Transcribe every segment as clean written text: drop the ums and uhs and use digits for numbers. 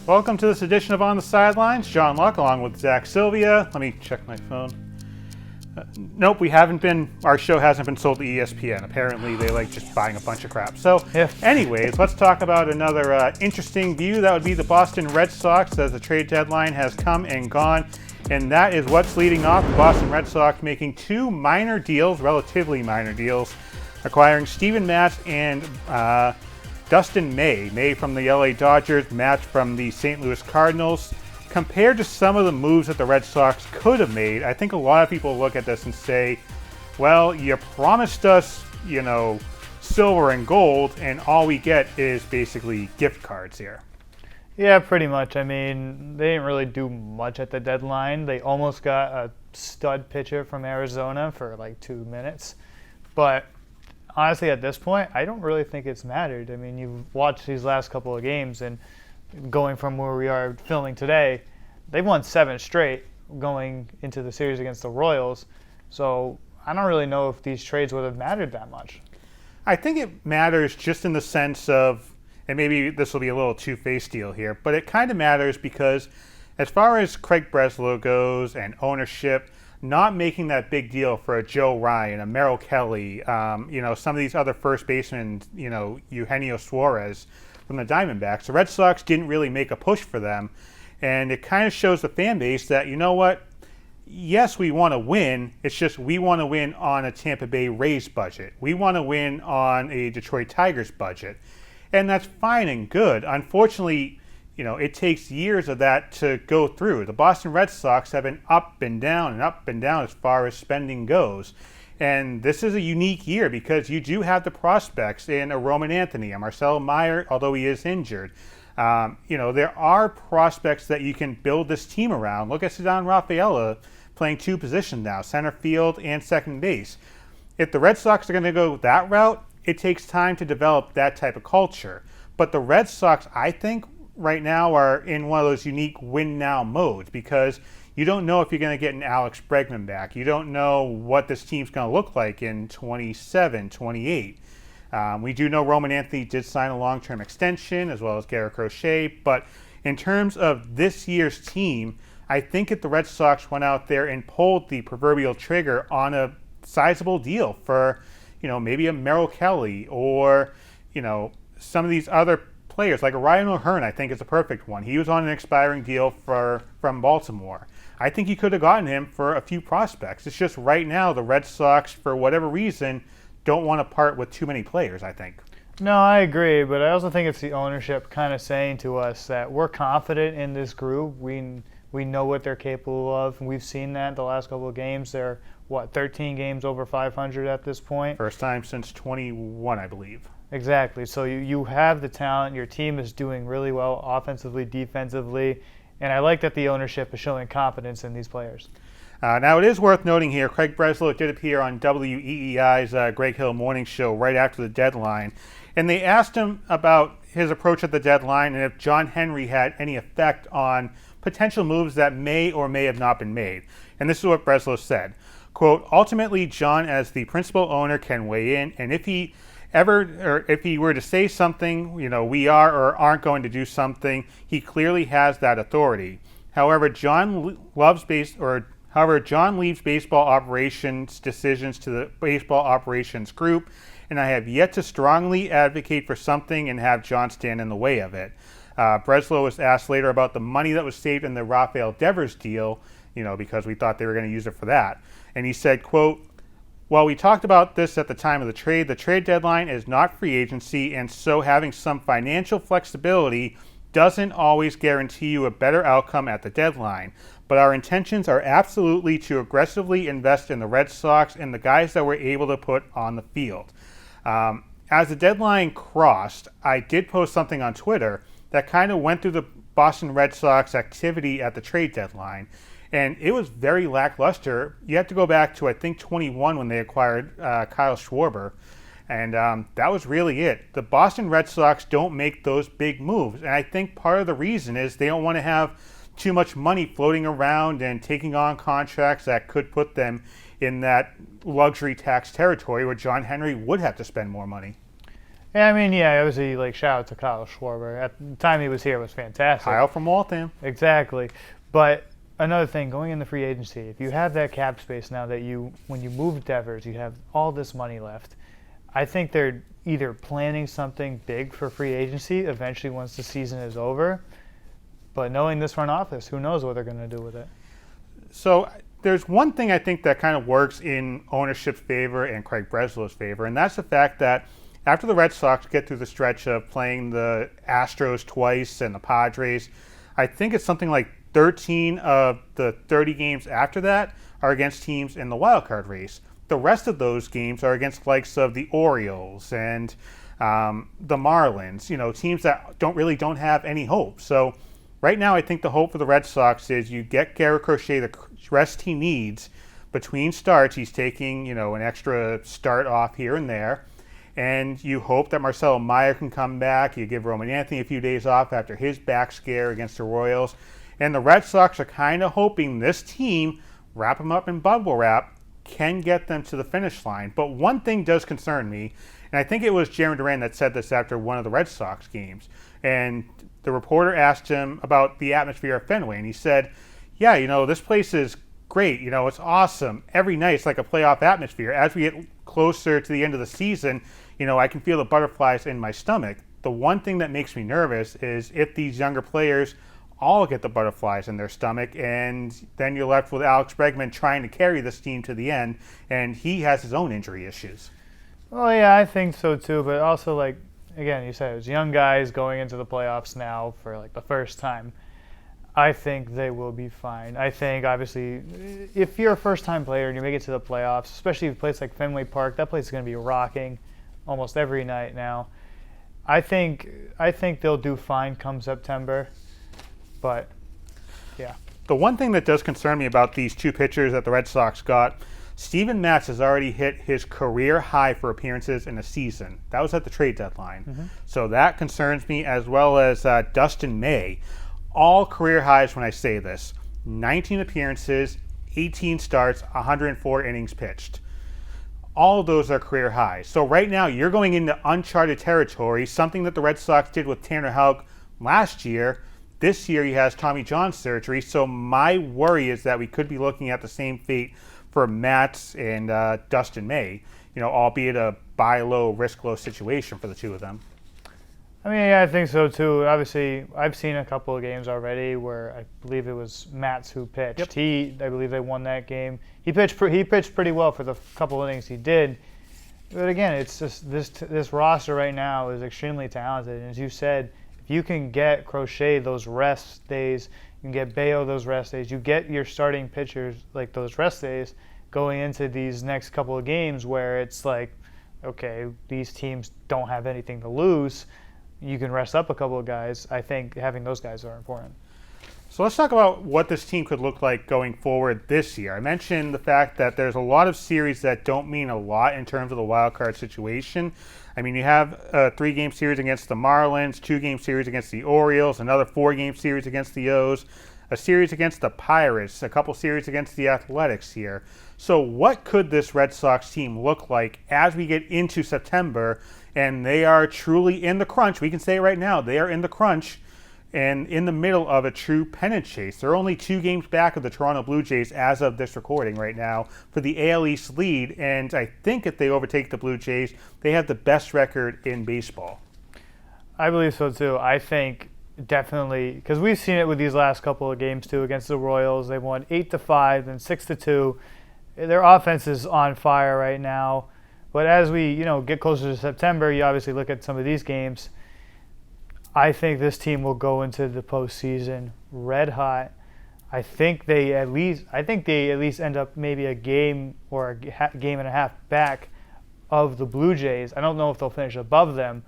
Welcome to this edition of On the Sidelines. John Locke along with Sylvia. Let me check my phone. Nope, our show hasn't been sold to ESPN. Apparently they like just buying a bunch of crap. So anyways, let's talk about another interesting view. That would be the Boston Red Sox, as the trade deadline has come and gone. And that is what's leading off. The Boston Red Sox making two relatively minor deals, acquiring Steven Matz and Dustin May. May from the LA Dodgers, Matz from the St. Louis Cardinals. Compared to some of the moves that the Red Sox could have made, I think a lot of people look at this and say, well, you promised us, silver and gold, and all we get is basically gift cards here. Yeah, pretty much. I mean, they didn't really do much at the deadline. They almost got a stud pitcher from Arizona for like 2 minutes. But honestly, at this point, I don't really think it's mattered. I mean, you've watched these last couple of games, and going from where we are filming today, they've won 7 straight going into the series against the Royals. So I don't really know if these trades would have mattered that much. I think it matters just in the sense of, and maybe this will be a little two-faced deal here, but it kind of matters because as far as Craig Breslow goes and ownership, not making that big deal for a Joe Ryan, a Merrill Kelly, some of these other first basemen, Eugenio Suarez from the Diamondbacks. The Red Sox didn't really make a push for them, and it kind of shows the fan base that, yes, we want to win. It's just we want to win on a Tampa Bay Rays budget. We want to win on a Detroit Tigers budget, and that's fine and good. Unfortunately, it takes years of that to go through. The Boston Red Sox have been up and down as far as spending goes. And this is a unique year because you do have the prospects in a Roman Anthony, a Marcelo Meyer, although he is injured. There are prospects that you can build this team around. Look at Ceddanne Rafaela playing 2 positions now, center field and second base. If the Red Sox are going to go that route, it takes time to develop that type of culture. But the Red Sox, I think, right now are in one of those unique win-now modes because you don't know if you're going to get an Alex Bregman back. You don't know what this team's going to look like in 27, 28. We do know Roman Anthony did sign a long-term extension as well as Garrett Crochet. But in terms of this year's team, I think if the Red Sox went out there and pulled the proverbial trigger on a sizable deal for, maybe a Merrill Kelly or, some of these other players, like a Ryan O'Hearn, I think is a perfect one. He was on an expiring deal from Baltimore. I think you could have gotten him for a few prospects. It's just right now the Red Sox, for whatever reason, don't want to part with too many players, I think. No, I agree, but I also think it's the ownership kind of saying to us that we're confident in this group. We know what they're capable of, and we've seen that the last couple of games. They're, 13 games over 500 at this point? First time since 21, I believe. Exactly. So you have the talent. Your team is doing really well offensively, defensively, and I like that the ownership is showing confidence in these players. Now, it is worth noting here, Craig Breslow did appear on WEEI's Greg Hill Morning Show right after the deadline, and they asked him about his approach at the deadline and if John Henry had any effect on potential moves that may or may have not been made. And this is what Breslow said, quote, "Ultimately, John, as the principal owner, can weigh in, and if he were to say something, we are or aren't going to do something, he clearly has that authority. However, John leaves baseball operations decisions to the baseball operations group, and I have yet to strongly advocate for something and have John stand in the way of it." Breslow was asked later about the money that was saved in the Rafael Devers deal, because we thought they were going to use it for that. And he said, quote, "Well, we talked about this at the time of the trade deadline is not free agency, and so having some financial flexibility doesn't always guarantee you a better outcome at the deadline. But our intentions are absolutely to aggressively invest in the Red Sox and the guys that we're able to put on the field." As the deadline crossed, I did post something on Twitter that kind of went through the Boston Red Sox activity at the trade deadline. And it was very lackluster. You have to go back to, I think, 21 when they acquired Kyle Schwarber. And that was really it. The Boston Red Sox don't make those big moves. And I think part of the reason is they don't want to have too much money floating around and taking on contracts that could put them in that luxury tax territory where John Henry would have to spend more money. Yeah, I mean, yeah, obviously, like, shout out to Kyle Schwarber. At the time he was here, it was fantastic. Kyle from Waltham. Exactly. But another thing, going into free agency, if you have that cap space now that when you move Devers, you have all this money left. I think they're either planning something big for free agency eventually once the season is over. But knowing this front office, who knows what they're going to do with it? So there's one thing I think that kind of works in ownership's favor and Craig Breslow's favor, and that's the fact that after the Red Sox get through the stretch of playing the Astros twice and the Padres, I think it's something like 13 of the 30 games after that are against teams in the wild card race. The rest of those games are against likes of the Orioles and the Marlins, teams that don't have any hope. So right now, I think the hope for the Red Sox is you get Garrett Crochet the rest he needs between starts. He's taking, an extra start off here and there. And you hope that Marcelo Meyer can come back. You give Roman Anthony a few days off after his back scare against the Royals. And the Red Sox are kind of hoping this team, wrap them up in bubble wrap, can get them to the finish line. But one thing does concern me, and I think it was Jeremy Duran that said this after one of the Red Sox games. And the reporter asked him about the atmosphere of Fenway, and he said, yeah, this place is great. It's awesome. Every night it's like a playoff atmosphere. As we get closer to the end of the season, I can feel the butterflies in my stomach. The one thing that makes me nervous is if these younger players all get the butterflies in their stomach, and then you're left with Alex Bregman trying to carry this team to the end, and he has his own injury issues. Well, yeah, I think so too, but also, like, again, you said it was young guys going into the playoffs now for, like, the first time. I think they will be fine. I think, obviously, if you're a first-time player and you make it to the playoffs, especially if a place like Fenway Park, that place is going to be rocking almost every night now. I think they'll do fine come September, but, yeah. The one thing that does concern me about these two pitchers that the Red Sox got, Steven Matz has already hit his career high for appearances in a season. That was at the trade deadline. Mm-hmm. So that concerns me, as well as Dustin May. All career highs when I say this. 19 appearances, 18 starts, 104 innings pitched. All of those are career highs. So right now you're going into uncharted territory, something that the Red Sox did with Tanner Houck last year. This year he has Tommy John surgery. So my worry is that we could be looking at the same fate for Matz and Dustin May, albeit a buy low, risk low situation for the two of them. I mean, yeah, I think so too. Obviously, I've seen a couple of games already where I believe it was Matz who pitched. Yep. I believe they won that game. He pitched pretty well for the couple of innings he did. But again, it's just this roster right now is extremely talented. And as you said, if you can get Crochet those rest days, you can get Bayo those rest days, you get your starting pitchers like those rest days going into these next couple of games where it's like, okay, these teams don't have anything to lose. You can rest up a couple of guys. I think having those guys are important. So let's talk about what this team could look like going forward this year. I mentioned the fact that there's a lot of series that don't mean a lot in terms of the wild card situation. I mean, you have a 3-game series against the Marlins, 2-game series against the Orioles, another 4-game series against the O's, a series against the Pirates, a couple series against the Athletics here. So what could this Red Sox team look like as we get into September? And they are truly in the crunch. We can say it right now. They are in the crunch and in the middle of a true pennant chase. They're only 2 games back of the Toronto Blue Jays as of this recording right now for the AL East lead. And I think if they overtake the Blue Jays, they have the best record in baseball. I believe so too. I think definitely, because we've seen it with these last couple of games too against the Royals. They won 8-5 and 6-2. Their offense is on fire right now. But as we, get closer to September, you obviously look at some of these games. I think this team will go into the postseason red hot. I think they at least end up maybe a game or a game and a half back of the Blue Jays. I don't know if they'll finish above them,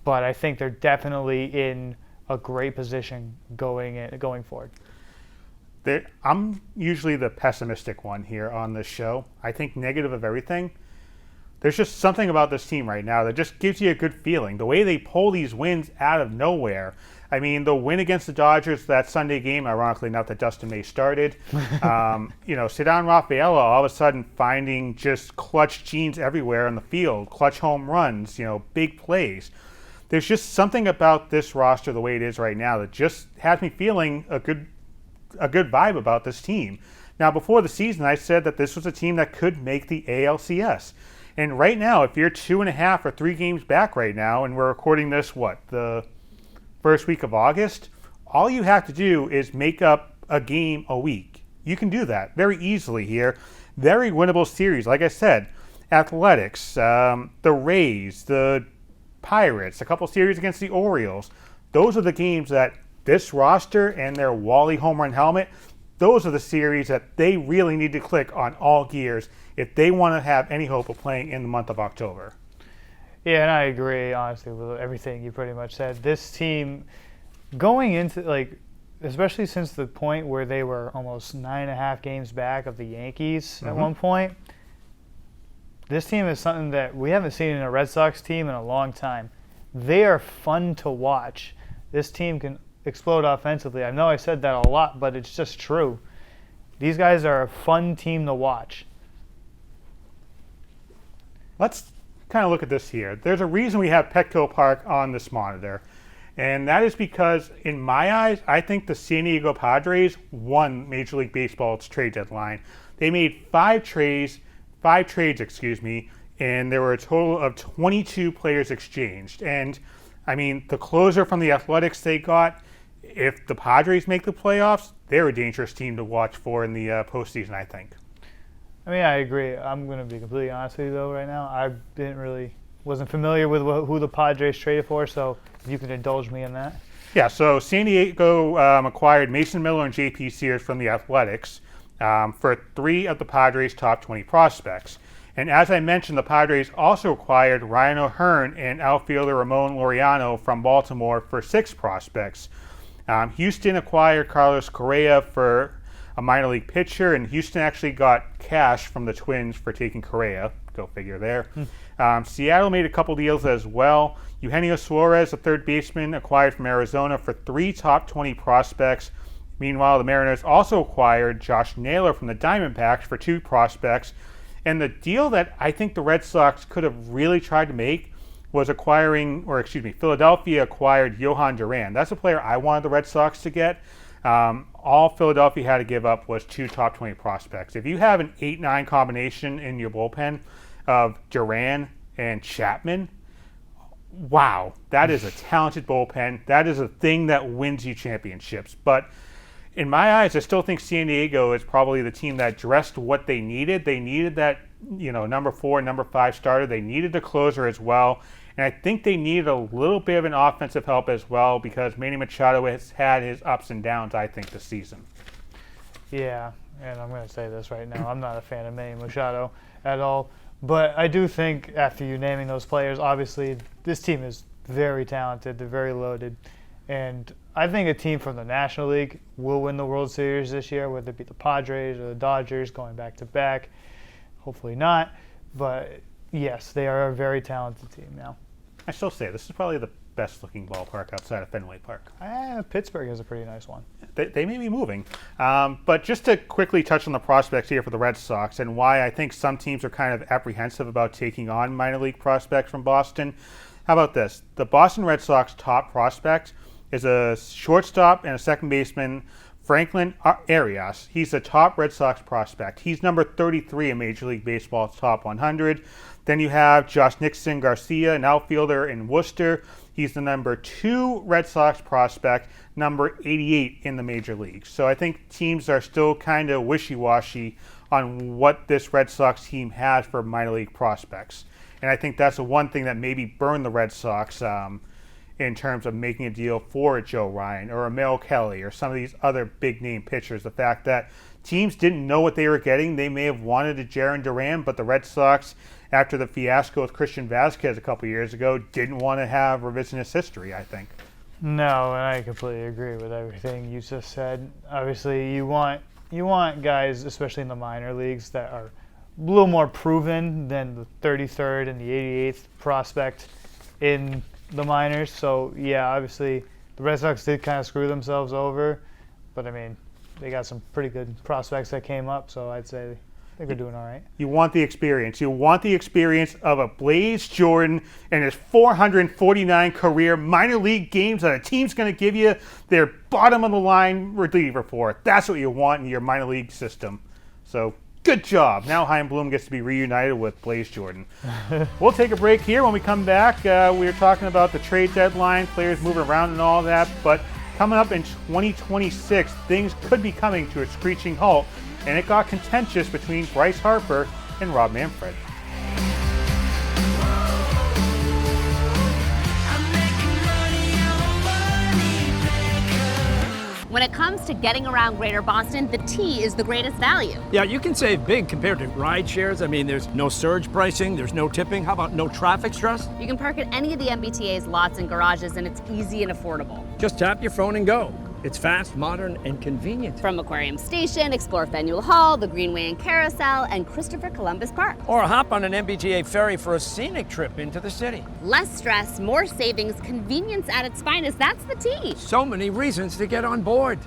but I think they're definitely in a great position going forward. I'm usually the pessimistic one here on this show. I think negative of everything. there's just something about this team right now that just gives you a good feeling. The way they pull these wins out of nowhere. I mean, the win against the Dodgers, that Sunday game, ironically enough, that Dustin May started. Cedar Rafaela all of a sudden finding just clutch genes everywhere on the field, clutch home runs, big plays. There's just something about this roster the way it is right now that just has me feeling a good vibe about this team. Now, before the season, I said that this was a team that could make the ALCS. And right now, if you're 2.5 or 3 games back right now, and we're recording this, the first week of August, all you have to do is make up a game a week. You can do that very easily here. Very winnable series. Like I said, Athletics, the Rays, the Pirates, a couple series against the Orioles. Those are the games that this roster and their Wally home run helmet, those are the series that they really need to click on all gears if they want to have any hope of playing in the month of October. Yeah, and I agree, honestly, with everything you pretty much said. This team, going into, especially since the point where they were almost 9.5 games back of the Yankees at one point, this team is something that we haven't seen in a Red Sox team in a long time. They are fun to watch. This team can explode offensively. I know I said that a lot, but it's just true. These guys are a fun team to watch. Let's kind of look at this here. There's a reason we have Petco Park on this monitor, and that is because, in my eyes, I think the San Diego Padres won Major League Baseball's trade deadline. They made 5 trades, and there were a total of 22 players exchanged. And, I mean, the closer from the Athletics they got, if the Padres make the playoffs, they're a dangerous team to watch for in the postseason, I think. I mean, I agree. I'm going to be completely honest with you, though, right now. I wasn't familiar with who the Padres traded for, so if you can indulge me in that. Yeah, so San Diego acquired Mason Miller and J.P. Sears from the Athletics for 3 of the Padres' top 20 prospects. And as I mentioned, the Padres also acquired Ryan O'Hearn and outfielder Ramon Laureano from Baltimore for 6 prospects. Houston acquired Carlos Correa for a minor league pitcher, and Houston actually got cash from the Twins for taking Correa. Go figure there. Seattle made a couple deals as well. Eugenio Suarez, a third baseman, acquired from Arizona for 3 top 20 prospects. Meanwhile, the Mariners also acquired Josh Naylor from the Diamondbacks for 2 prospects. And the deal that I think the Red Sox could have really tried to make was Philadelphia acquired Johan Duran. That's a player I wanted the Red Sox to get. All Philadelphia had to give up was 2 top 20 prospects. If you have an 8-9 combination in your bullpen of Duran and Chapman, wow, that is a talented bullpen. That is a thing that wins you championships. But in my eyes, I still think San Diego is probably the team that dressed what they needed. They needed that, number 4, number 5 starter. They needed a closer as well. And I think they needed a little bit of an offensive help as well because Manny Machado has had his ups and downs, I think, this season. Yeah, and I'm going to say this right now. I'm not a fan of Manny Machado at all. But I do think after you naming those players, obviously this team is very talented. They're very loaded. And I think a team from the National League will win the World Series this year, whether it be the Padres or the Dodgers going back-to-back. Hopefully not. But, yes, they are a very talented team now. I still say this is probably the best-looking ballpark outside of Fenway Park. Pittsburgh is a pretty nice one. They may be moving. But just to quickly touch on the prospects here for the Red Sox and why I think some teams are kind of apprehensive about taking on minor league prospects from Boston. How about this? The Boston Red Sox top prospect is a shortstop and a second baseman, Franklin Arias. He's the top Red Sox prospect. He's number 33 in Major League Baseball's top 100. Then you have Josh Nixon Garcia, an outfielder in Worcester. He's the number 2 Red Sox prospect, number 88 in the major leagues. So I think teams are still kind of wishy-washy on what this Red Sox team has for minor league prospects. And I think that's the one thing that maybe burned the Red Sox in terms of making a deal for a Joe Ryan or a Mel Kelly or some of these other big-name pitchers. The fact that teams didn't know what they were getting. They may have wanted a Jarren Duran, but the Red Sox, after the fiasco with Christian Vasquez a couple years ago, didn't want to have revisionist history, I think. No, and I completely agree with everything you just said. Obviously, you want guys, especially in the minor leagues, that are little more proven than the 33rd and the 88th prospect in the minors. So, yeah, obviously the Red Sox did kind of screw themselves over. But, I mean, they got some pretty good prospects that came up, so I'd say I think they're doing all right. You want the experience. You want the experience of a Blaze Jordan and his 449 career minor league games that a team's going to give you their bottom-of-the-line reliever for. That's what you want in your minor league system. So, good job. Now Chaim Bloom gets to be reunited with Blaze Jordan. We'll take a break here. When we come back, we were talking about the trade deadline, players moving around and all that, but coming up in 2026, things could be coming to a screeching halt, and it got contentious between Bryce Harper and Rob Manfred. When it comes to getting around Greater Boston, the T is the greatest value. Yeah, you can save big compared to ride shares. I mean, there's no surge pricing, there's no tipping. How about no traffic stress? You can park at any of the MBTA's lots and garages, and it's easy and affordable. Just tap your phone and go. It's fast, modern, and convenient. From Aquarium Station, explore Faneuil Hall, the Greenway and Carousel, and Christopher Columbus Park. Or hop on an MBTA ferry for a scenic trip into the city. Less stress, more savings, convenience at its finest. That's the T. So many reasons to get on board.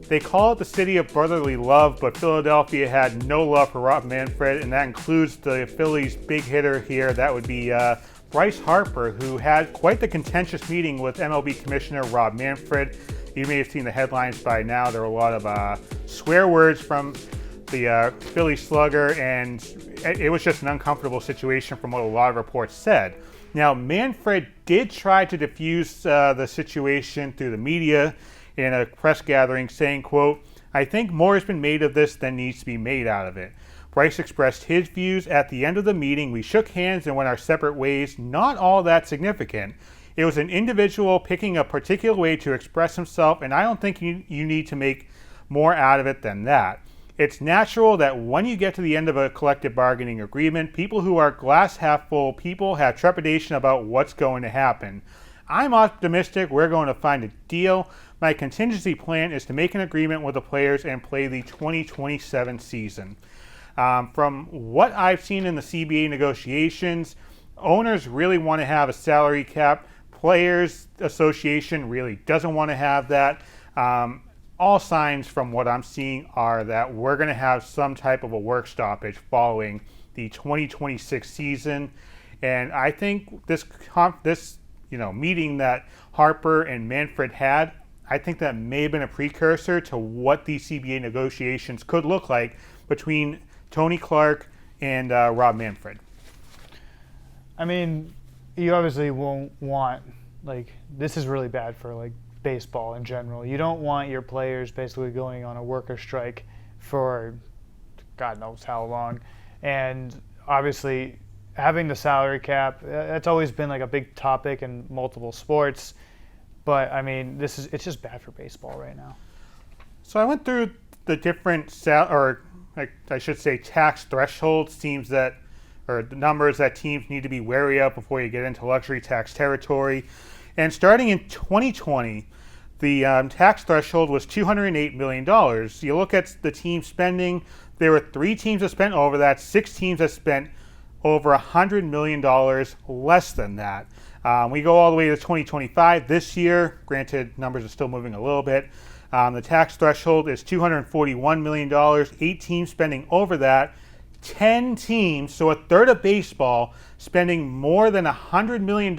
They call it the city of brotherly love, but Philadelphia had no love for Rob Manfred, and that includes the Phillies' big hitter here. That would be Bryce Harper, who had quite the contentious meeting with MLB Commissioner Rob Manfred. You may have seen the headlines by now. There were a lot of swear words from the Philly slugger, and it was just an uncomfortable situation from what a lot of reports said. Now, Manfred did try to diffuse the situation through the media in a press gathering, saying, quote, "I think more has been made of this than needs to be made out of it." Bryce expressed his views at the end of the meeting. "We shook hands and went our separate ways. Not all that significant. It was an individual picking a particular way to express himself, and I don't think you need to make more out of it than that. It's natural that when you get to the end of a collective bargaining agreement, people who are glass half full people have trepidation about what's going to happen. I'm optimistic we're going to find a deal. My contingency plan is to make an agreement with the players and play the 2027 season." From what I've seen in the CBA negotiations, owners really want to have a salary cap. Players Association really doesn't want to have that. All signs from what I'm seeing are that we're going to have some type of a work stoppage following the 2026 season. And I think this meeting that Harper and Manfred had, I think that may have been a precursor to what these CBA negotiations could look like between Tony Clark and Rob Manfred. I mean, you obviously won't want, this is really bad for, baseball in general. You don't want your players basically going on a worker strike for God knows how long. And obviously, having the salary cap, that's always been, a big topic in multiple sports. But, I mean, it's just bad for baseball right now. So I went through the different tax thresholds, the numbers that teams need to be wary of before you get into luxury tax territory. And starting in 2020, the tax threshold was $208 million. You look at the team spending, there were 3 teams that spent over that, 6 teams that spent over $100 million less than that. We go all the way to 2025. This year, granted, numbers are still moving a little bit. The tax threshold is $241 million, 8 teams spending over that, 10 teams, so a third of baseball, spending more than $100 million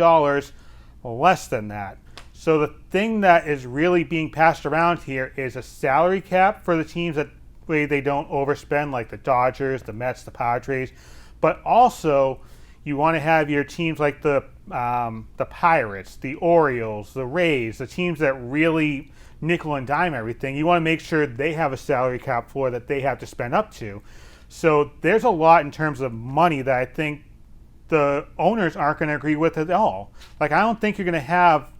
less than that. So the thing that is really being passed around here is a salary cap for the teams that way they don't overspend, like the Dodgers, the Mets, the Padres, but also you want to have your teams like the Pirates, the Orioles, the Rays, the teams that really nickel and dime everything. You want to make sure they have a salary cap floor that they have to spend up to. So there's a lot in terms of money that I think the owners aren't going to agree with at all. I don't think you're going to have,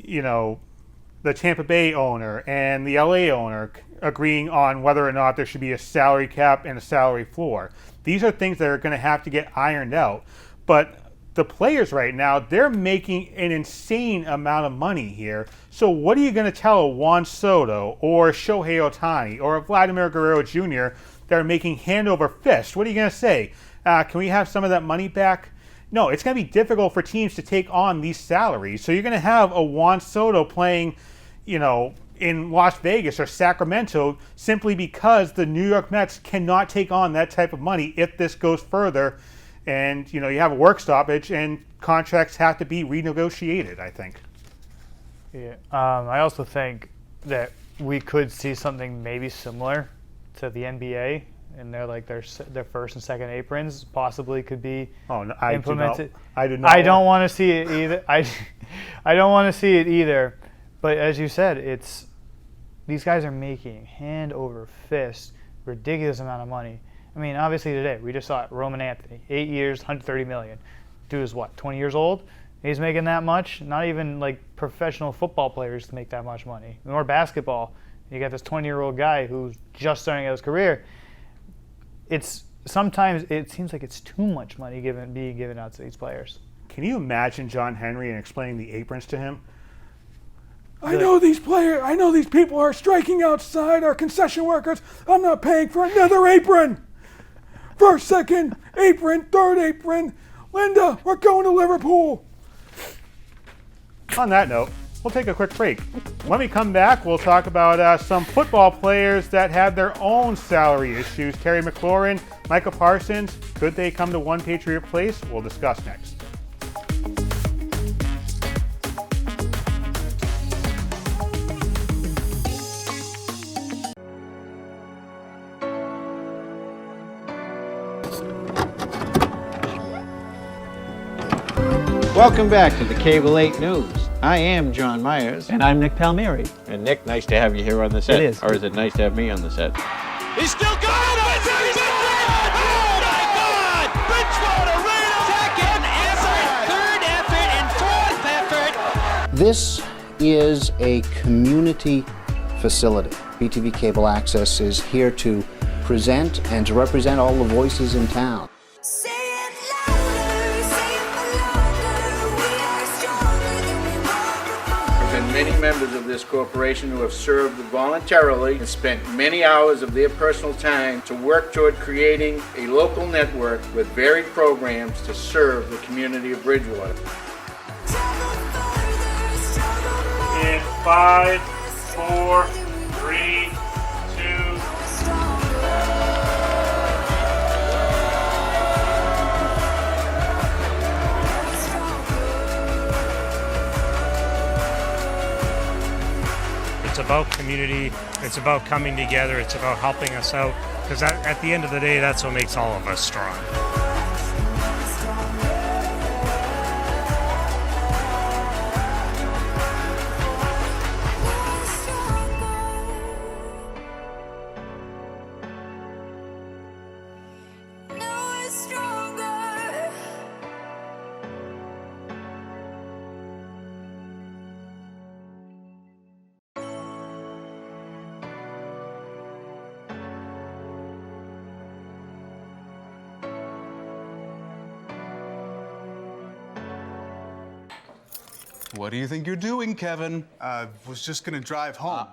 the Tampa Bay owner and the LA owner agreeing on whether or not there should be a salary cap and a salary floor. These are things that are going to have to get ironed out. But the players right now, they're making an insane amount of money here. So what are you going to tell a Juan Soto or Shohei Ohtani or a Vladimir Guerrero Jr. that are making hand over fist. What are you going to say? Can we have some of that money back? No, it's going to be difficult for teams to take on these salaries. So you're going to have a Juan Soto playing, in Las Vegas or Sacramento simply because the New York Mets cannot take on that type of money if this goes further. And, you have a work stoppage and contracts have to be renegotiated, I think. Yeah. I also think that we could see something maybe similar to the NBA. And they're like their first and second aprons possibly could be implemented. I do not. I don't want to see it either. I don't want to see it either. But as you said, these guys are making hand over fist ridiculous amount of money. I mean, obviously today we just saw it. Roman Anthony, 8 years, $130 million. Dude is what, 20 years old? He's making that much. Not even like professional football players make that much money. Nor basketball. You got this 20-year-old guy who's just starting out his career. Sometimes it seems like it's too much money being given out to these players. Can you imagine John Henry and explaining the aprons to him? I know these people are striking outside, our concession workers. I'm not paying for another apron. First, second apron, third apron. Linda, we're going to Liverpool. On that note, we'll take a quick break. When we come back, we'll talk about some football players that have their own salary issues. Terry McLaurin, Micah Parsons, could they come to one Patriot place? We'll discuss next. Welcome back to the Cable 8 News. I am John Myers. And I'm Nick Palmieri. And Nick, nice to have you here on the set. It is. Or is it nice to have me on the set? He's still got it! He's in it! Oh my God! Bridgewater, second effort, third effort, and fourth effort. This is a community facility. BTV Cable Access is here to present and to represent all the voices in town. Many members of this corporation who have served voluntarily and spent many hours of their personal time to work toward creating a local network with varied programs to serve the community of Bridgewater. In 5, 4, 3, 2. It's about community, it's about coming together, it's about helping us out, because at the end of the day, that's what makes all of us strong. What do you think you're doing, Kevin? Was just gonna drive home.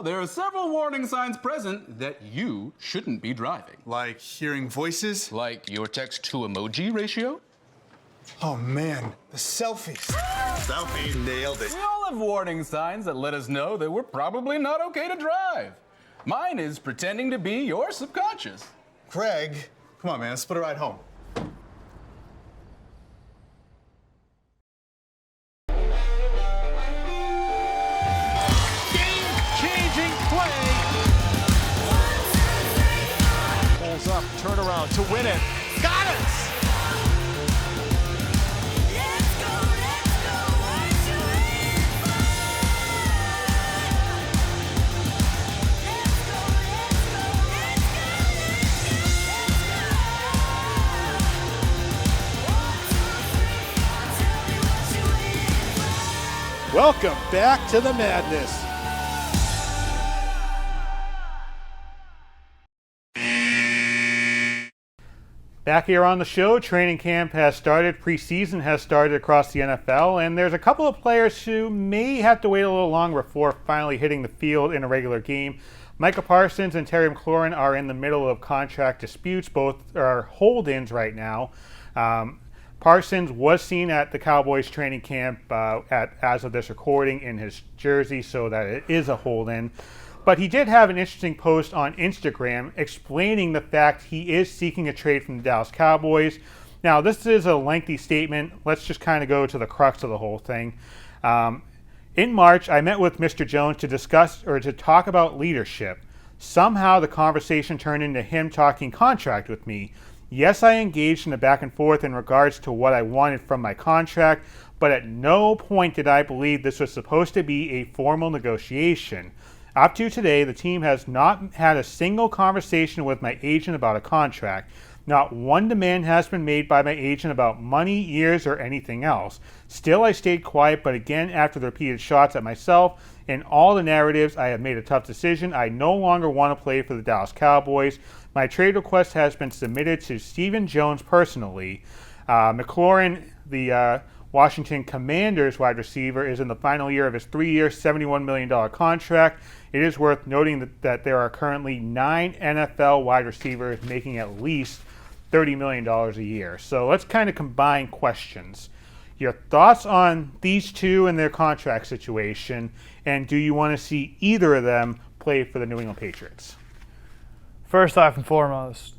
There are several warning signs present that you shouldn't be driving. Like hearing voices? Like your text-to-emoji ratio? Oh man, the selfies. Selfie, nailed it. We all have warning signs that let us know that we're probably not okay to drive. Mine is pretending to be your subconscious. Craig, come on man, let's split a ride home. Up, turn around to win it. Got it! Welcome back to the madness. Back here on the show, training camp has started, preseason has started across the NFL, and there's a couple of players who may have to wait a little longer before finally hitting the field in a regular game. Micah Parsons and Terry McLaurin are in the middle of contract disputes. Both are hold-ins right now. Parsons was seen at the Cowboys training camp as of this recording in his jersey, so that it is a hold-in. But he did have an interesting post on Instagram explaining the fact he is seeking a trade from the Dallas Cowboys. Now, this is a lengthy statement. Let's just kind of go to the crux of the whole thing. In March, I met with Mr. Jones to discuss or to talk about leadership. Somehow the conversation turned into him talking contract with me. Yes, I engaged in a back and forth in regards to what I wanted from my contract, but at no point did I believe this was supposed to be a formal negotiation. Up to today, the team has not had a single conversation with my agent about a contract. Not one demand has been made by my agent about money, years, or anything else. Still, I stayed quiet, but again, after the repeated shots at myself and all the narratives, I have made a tough decision. I no longer want to play for the Dallas Cowboys. My trade request has been submitted to Stephen Jones personally. McLaurin, the Washington Commanders wide receiver, is in the final year of his 3-year, $71 million contract. It is worth noting that there are currently 9 NFL wide receivers making at least $30 million a year. So let's kind of combine questions. Your thoughts on these two and their contract situation, and do you want to see either of them play for the New England Patriots? First off and foremost,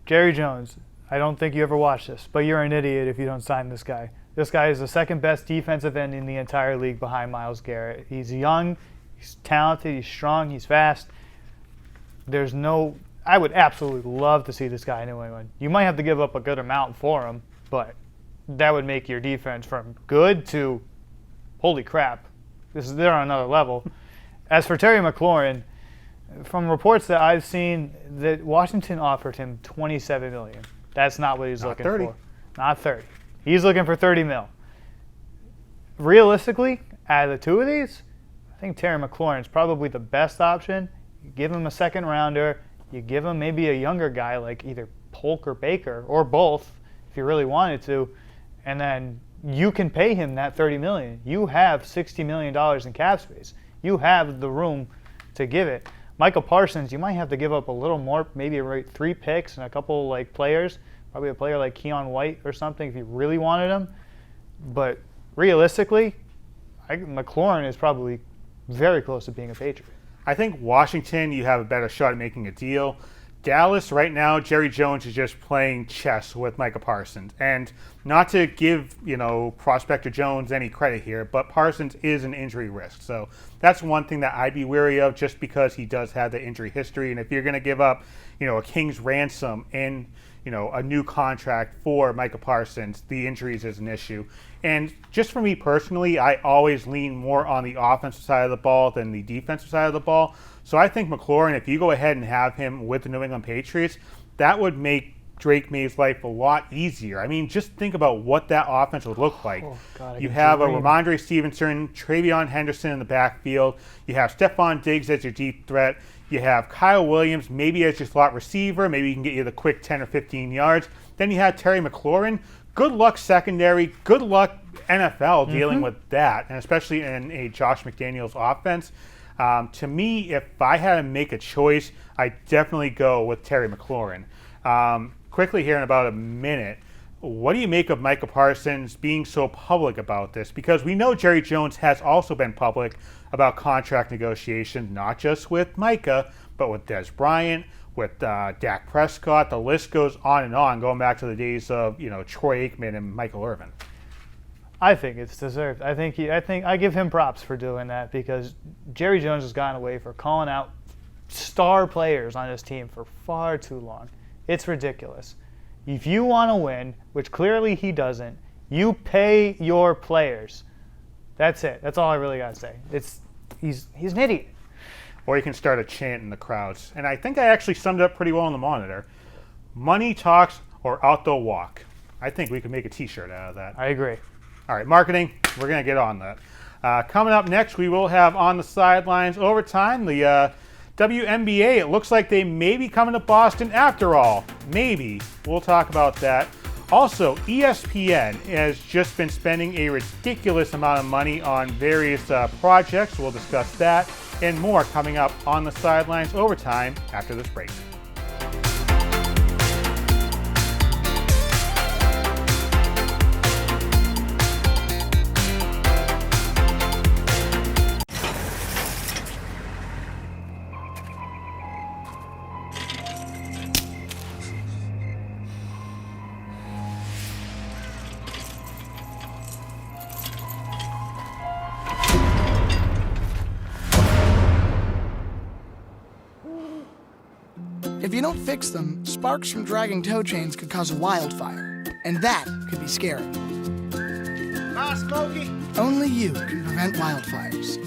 Jerry Jones, I don't think you ever watched this, but you're an idiot if you don't sign this guy. This guy is the second best defensive end in the entire league behind Myles Garrett. He's young, he's talented, he's strong, he's fast. I would absolutely love to see this guy in New England. You might have to give up a good amount for him, but that would make your defense from good to holy crap. They're on another level. As for Terry McLaurin, from reports that I've seen, that Washington offered him $27 million. That's not what he's looking 30. for. Not 30. He's looking for $30 million. Realistically, out of the two of these, I think Terry McLaurin is probably the best option. You give him a second rounder. You give him maybe a younger guy like either Polk or Baker, or both, if you really wanted to, and then you can pay him that $30 million. You have $60 million in cap space. You have the room to give it. Micah Parsons, you might have to give up a little more, maybe 3 picks and a couple like players, probably a player like Keon White or something if you really wanted him. But realistically, McLaurin is probably very close to being a Patriot. I think Washington, you have a better shot at making a deal. Dallas, right now, Jerry Jones is just playing chess with Micah Parsons. And not to give, Prospector Jones any credit here, but Parsons is an injury risk. So that's one thing that I'd be wary of, just because he does have the injury history. And if you're going to give up, a king's ransom and, a new contract for Micah Parsons, the injuries is an issue. And just for me personally, I always lean more on the offensive side of the ball than the defensive side of the ball. So I think McLaurin, if you go ahead and have him with the New England Patriots, that would make Drake May's life a lot easier. I mean, just think about what that offense would look like. Oh, God, you have a Ramondre Stevenson, Travion Henderson in the backfield. You have Stephon Diggs as your deep threat. You have Kyle Williams maybe as your slot receiver. Maybe he can get you the quick 10 or 15 yards. Then you have Terry McLaurin. Good luck secondary. Good luck NFL dealing with that, and especially in a Josh McDaniels offense. To me, if I had to make a choice, I definitely go with Terry McLaurin. Quickly here in about a minute, what do you make of Micah Parsons being so public about this? Because we know Jerry Jones has also been public about contract negotiations, not just with Micah, but with Des Bryant, with Dak Prescott. The list goes on and on, going back to the days of Troy Aikman and Michael Irvin. I think it's deserved. I think I give him props for doing that, because Jerry Jones has gotten away for calling out star players on his team for far too long. It's ridiculous. If you want to win, which clearly he doesn't, you pay your players. That's it. That's all I really got to say. He's an idiot. Or you can start a chant in the crowds. And I think I actually summed it up pretty well on the monitor. Money talks or out they'll walk. I think we could make a t-shirt out of that. I agree. All right, marketing, we're going to get on that. Coming up next, we will have On the Sidelines Overtime, the WNBA, it looks like they may be coming to Boston after all. Maybe. We'll talk about that. Also, ESPN has just been spending a ridiculous amount of money on various projects. We'll discuss that and more coming up on the Sidelines Overtime after this break. If you don't fix them, sparks from dragging tow chains could cause a wildfire, and that could be scary. Smokey. Only you can prevent wildfires.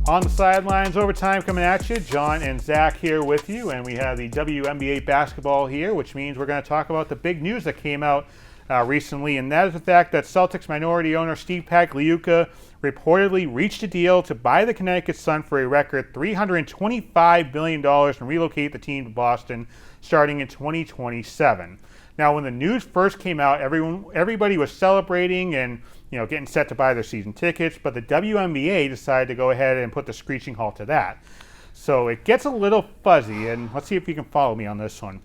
On the Sidelines Overtime coming at you, John and Zach here with you, and we have the WNBA basketball here, which means we're going to talk about the big news that came out recently, and that is the fact that Celtics minority owner Steve Pagliuca reportedly reached a deal to buy the Connecticut Sun for a record $325 million and relocate the team to Boston starting in 2027. Now, when the news first came out, everybody was celebrating and getting set to buy their season tickets, but the WNBA decided to go ahead and put the screeching halt to that. So it gets a little fuzzy, and let's see if you can follow me on this one.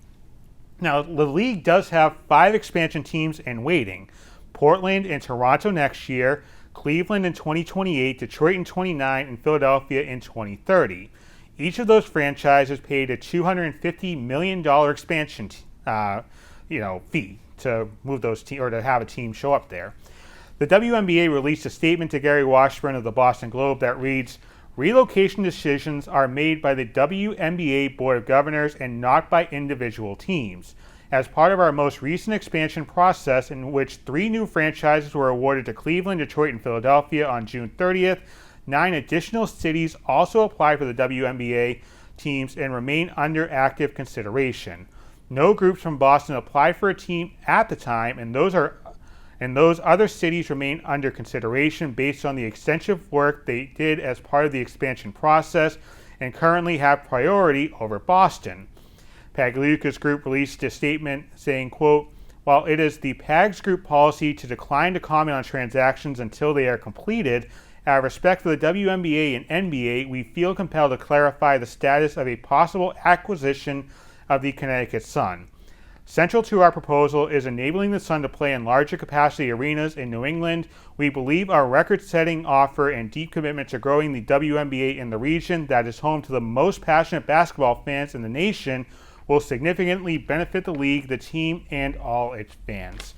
Now, the league does have 5 expansion teams in waiting. Portland and Toronto next year, Cleveland in 2028, Detroit in 29, and Philadelphia in 2030. Each of those franchises paid a $250 million expansion fee to move those or to have a team show up there. The WNBA released a statement to Gary Washburn of the Boston Globe that reads, "Relocation decisions are made by the WNBA Board of Governors and not by individual teams. As part of our most recent expansion process, in which 3 new franchises were awarded to Cleveland, Detroit, and Philadelphia on June 30th, 9 additional cities also applied for the WNBA teams and remain under active consideration. No groups from Boston applied for a team at the time, and those other cities remain under consideration based on the extensive work they did as part of the expansion process and currently have priority over Boston." Pagliuca's group released a statement saying, quote, "While it is the PAG's group policy to decline to comment on transactions until they are completed, out of respect for the WNBA and NBA, we feel compelled to clarify the status of a possible acquisition of the Connecticut Sun. Central to our proposal is enabling the Sun to play in larger capacity arenas in New England. We believe our record-setting offer and deep commitment to growing the WNBA in the region that is home to the most passionate basketball fans in the nation will significantly benefit the league, the team, and all its fans."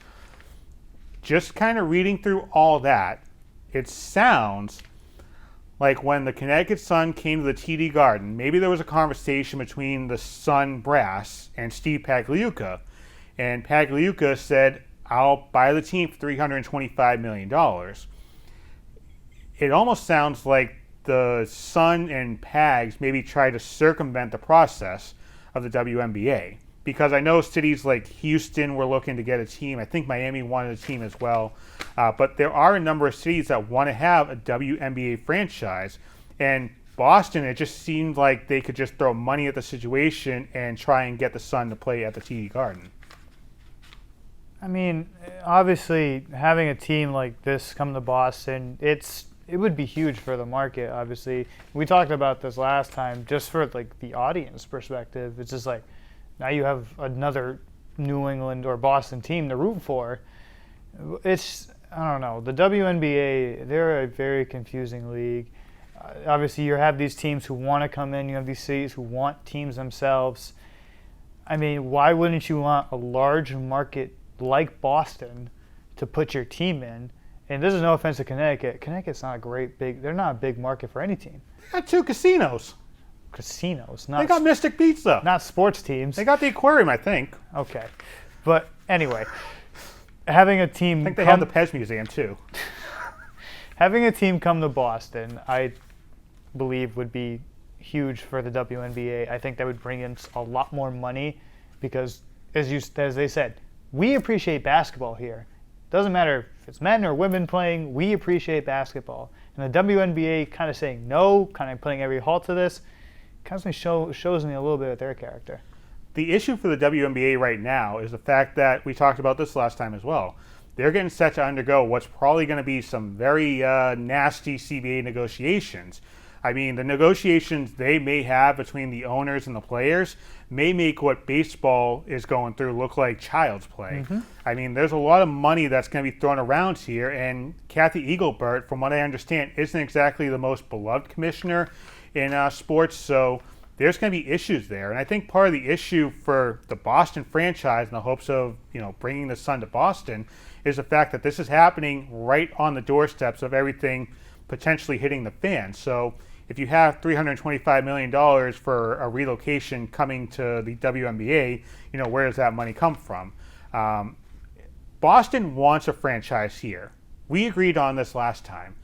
Just kind of reading through all that, it sounds like when the Connecticut Sun came to the TD Garden, maybe there was a conversation between the Sun brass and Steve Pagliuca, and Pagliuca said, "I'll buy the team for $325 million. It almost sounds like the Sun and Pags maybe tried to circumvent the process of the WNBA, because I know cities like Houston were looking to get a team. I think Miami wanted a team as well. But there are a number of cities that want to have a WNBA franchise. And Boston, it just seemed like they could just throw money at the situation and try and get the Sun to play at the TD Garden. I mean, obviously, having a team like this come to Boston, it would be huge for the market, obviously. We talked about this last time, just for like the audience perspective. It's just like, now you have another New England or Boston team to root for. I don't know. The WNBA, they're a very confusing league. Obviously, you have these teams who want to come in. You have these cities who want teams themselves. I mean, why wouldn't you want a large market like Boston to put your team in? And this is no offense to Connecticut. Connecticut's not they're not a big market for any team. They got 2 casinos. Casinos. They got Mystic Pizza. Not sports teams. They got the aquarium, I think. Okay. But anyway, having a team... I think they have the Pez Museum, too. Having a team come to Boston, I believe, would be huge for the WNBA. I think that would bring in a lot more money because, as they said, we appreciate basketball here. Doesn't matter if it's men or women playing, we appreciate basketball. And the WNBA kind of saying no, kind of putting every halt to this, kind of shows me a little bit of their character. The issue for the WNBA right now is the fact that we talked about this last time as well. They're getting set to undergo what's probably going to be some very nasty CBA negotiations. I mean, the negotiations they may have between the owners and the players may make what baseball is going through look like child's play. Mm-hmm. I mean, there's a lot of money that's going to be thrown around here, and Kathy Eagleburtt, from what I understand, isn't exactly the most beloved commissioner in sports, so there's going to be issues there. And I think part of the issue for the Boston franchise in the hopes of, bringing the Sun to Boston is the fact that this is happening right on the doorsteps of everything potentially hitting the fan. So if you have $325 million for a relocation coming to the WNBA, where does that money come from? Boston wants a franchise here. We agreed on this last time.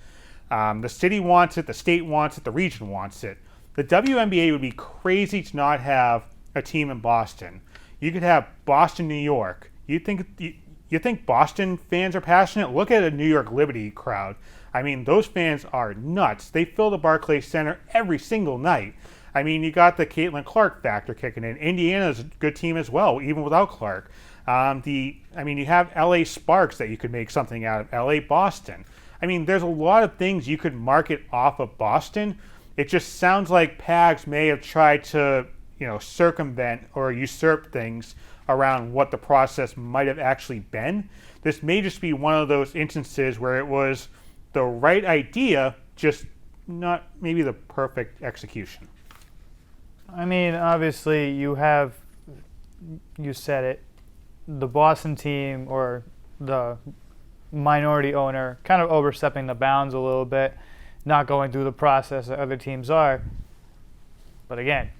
The city wants it, the state wants it, the region wants it. The WNBA would be crazy to not have a team in Boston. You could have Boston, New York. You think Boston fans are passionate? Look at a New York Liberty crowd. I mean, those fans are nuts. They fill the Barclays Center every single night. I mean, you got the Caitlin Clark factor kicking in. Indiana's a good team as well, even without Clark. You have LA Sparks that you could make something out of. LA Boston. I mean, there's a lot of things you could market off of Boston. It just sounds like Pags may have tried to, circumvent or usurp things around what the process might have actually been. This may just be one of those instances where it was the right idea, just not maybe the perfect execution. I mean, obviously you said it, the Boston team or the minority owner kind of overstepping the bounds a little bit, not going through the process that other teams are. But again,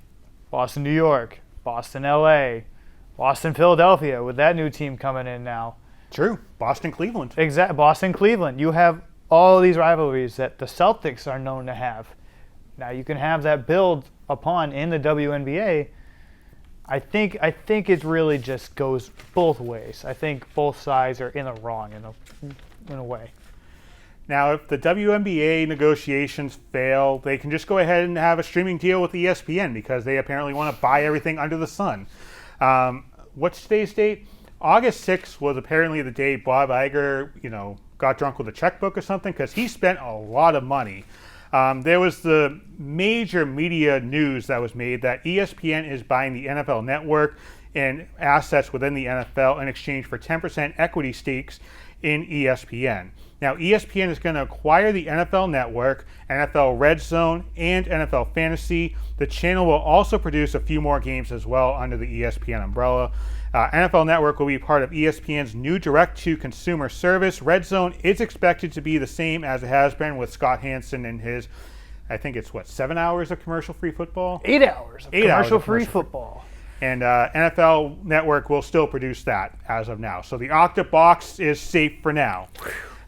Boston, New York, Boston, LA, Boston, Philadelphia, with that new team coming in now. True. Boston, Cleveland. Exactly. Boston, Cleveland. You have all these rivalries that the Celtics are known to have. Now you can have that build upon in the WNBA. I think it really just goes both ways. I think both sides are in the wrong in a way. Now, if the WNBA negotiations fail, they can just go ahead and have a streaming deal with ESPN because they apparently want to buy everything under the sun. What's today's date? August 6th was apparently the day Bob Iger, got drunk with a checkbook or something because he spent a lot of money. There was the major media news that was made that ESPN is buying the NFL Network and assets within the NFL in exchange for 10% equity stakes in ESPN. Now, ESPN is going to acquire the NFL Network, NFL Red Zone, and NFL Fantasy. The channel will also produce a few more games as well under the ESPN umbrella. NFL Network will be part of ESPN's new direct-to-consumer service. Red Zone is expected to be the same as it has been with Scott Hansen and his, I think it's 7 hours of commercial-free football? 8 hours of commercial-free football. And NFL Network will still produce that as of now. So the Octabox is safe for now.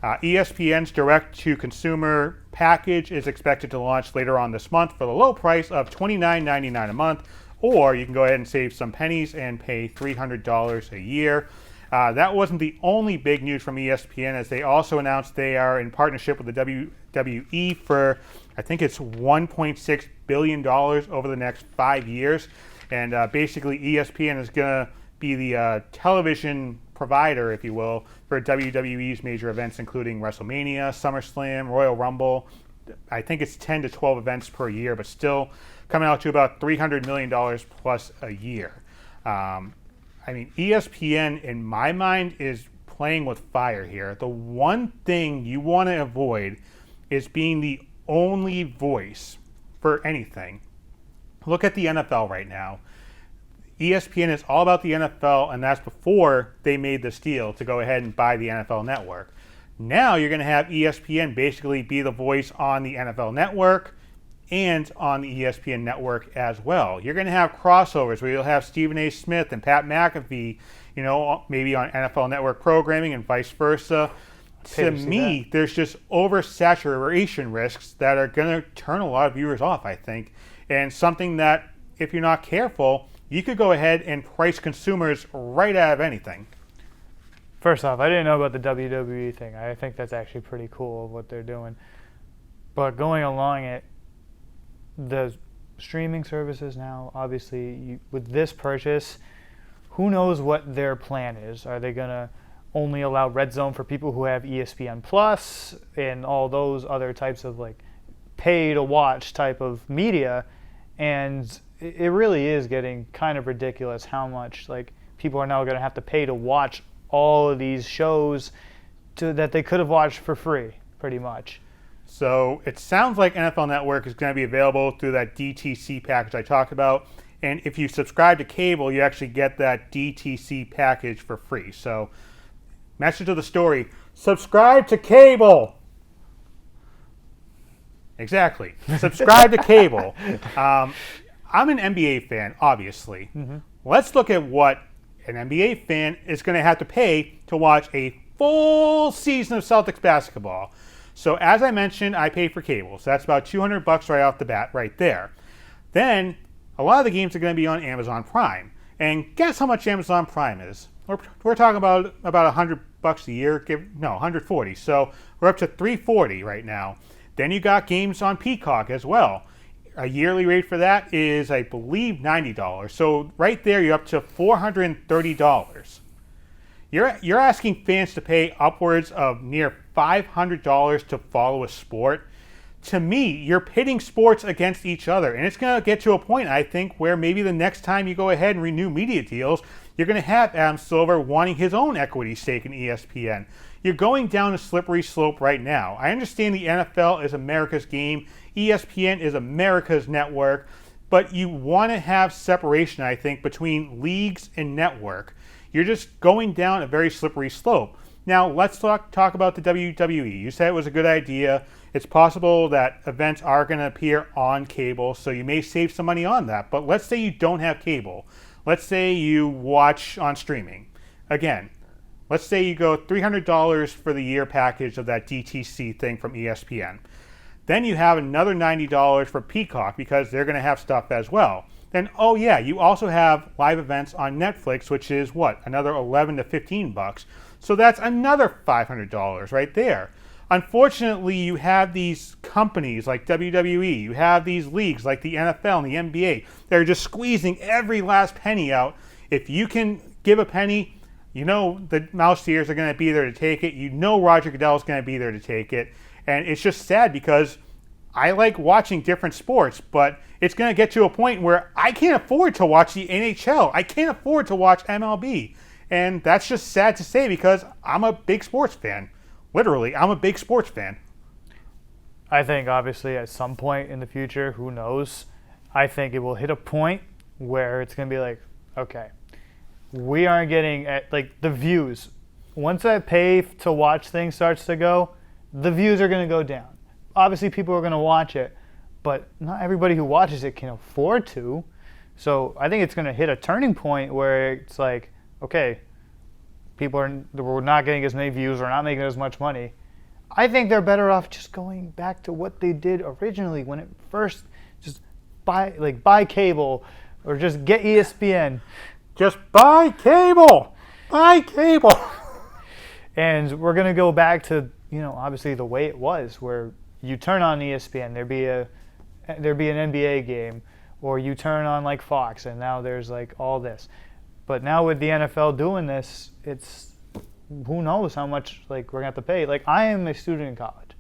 ESPN's direct-to-consumer package is expected to launch later on this month for the low price of $29.99 a month, or you can go ahead and save some pennies and pay $300 a year. That wasn't the only big news from ESPN, as they also announced they are in partnership with the WWE for, I think it's $1.6 billion over the next 5 years. And basically ESPN is going to be the television provider, if you will, for WWE's major events, including WrestleMania, SummerSlam, Royal Rumble. I think it's 10 to 12 events per year, but still coming out to about $300 million plus a year. ESPN, in my mind, is playing with fire here. The one thing you want to avoid is being the only voice for anything. Look at the NFL right now. ESPN is all about the NFL, and that's before they made this deal to go ahead and buy the NFL Network. Now you're going to have ESPN basically be the voice on the NFL Network and on the ESPN Network as well. You're going to have crossovers where you'll have Stephen A. Smith and Pat McAfee, maybe on NFL Network programming and vice versa. to me, there's just oversaturation risks that are going to turn a lot of viewers off, I think. And something that, if you're not careful, you could go ahead and price consumers right out of anything. First off, I didn't know about the WWE thing. I think that's actually pretty cool what they're doing. But going along it, the streaming services now, obviously, with this purchase, who knows what their plan is? Are they going to only allow Red Zone for people who have ESPN Plus and all those other types of like pay to watch type of media? And it really is getting kind of ridiculous how much like people are now going to have to pay to watch all of these shows that they could have watched for free, pretty much. So it sounds like NFL Network is going to be available through that DTC package I talked about. And if you subscribe to cable, you actually get that DTC package for free. So message of the story, subscribe to cable. Exactly. Subscribe to cable. I'm an NBA fan, obviously. Mm-hmm. Let's look at what an NBA fan is going to have to pay to watch a full season of Celtics basketball. So as I mentioned, I pay for cable. So that's about $200 right off the bat right there. Then a lot of the games are going to be on Amazon Prime. And guess how much Amazon Prime is? We're talking about $100 a year. $140. So we're up to $340 right now. Then you got games on Peacock as well. A yearly rate for that is, I believe, $90. So right there, you're up to $430. You're asking fans to pay upwards of near $500 to follow a sport. To me, you're pitting sports against each other. And it's going to get to a point, I think, where maybe the next time you go ahead and renew media deals, you're going to have Adam Silver wanting his own equity stake in ESPN. You're going down a slippery slope right now. I understand the NFL is America's game. ESPN is America's network. But you want to have separation, I think, between leagues and network. You're just going down a very slippery slope. Now, let's talk about the WWE. You said it was a good idea. It's possible that events are going to appear on cable, so you may save some money on that. But let's say you don't have cable. Let's say you watch on streaming. Again, let's say you go $300 for the year package of that DTC thing from ESPN. Then you have another $90 for Peacock because they're going to have stuff as well. Then, oh yeah, you also have live events on Netflix, which is what? Another $11 to $15. So that's another $500 right there. Unfortunately, you have these companies like WWE, you have these leagues like the NFL and the NBA. They're just squeezing every last penny out. If you can give a penny, you know the Mouseketeers are going to be there to take it. You know Roger Goodell is going to be there to take it. And it's just sad because I like watching different sports, but it's going to get to a point where I can't afford to watch the NHL. I can't afford to watch MLB. And that's just sad to say because I'm a big sports fan. Literally, I'm a big sports fan. I think, obviously, at some point in the future, who knows, I think it will hit a point where it's going to be like, okay, we aren't getting like the views. Once that pay to watch thing starts to go, the views are going to go down. Obviously, people are going to watch it, but not everybody who watches it can afford to. So I think it's going to hit a turning point where it's like, okay, we're not getting as many views, we're not making as much money. I think they're better off just going back to what they did originally when it first, just buy cable or just get ESPN. Just buy cable. Buy cable. And we're going to go back to, obviously the way it was, where you turn on ESPN, there'd be an NBA game, or you turn on like Fox, and now there's like all this. But now with the NFL doing this, it's who knows how much we're gonna have to pay. I am a student in college.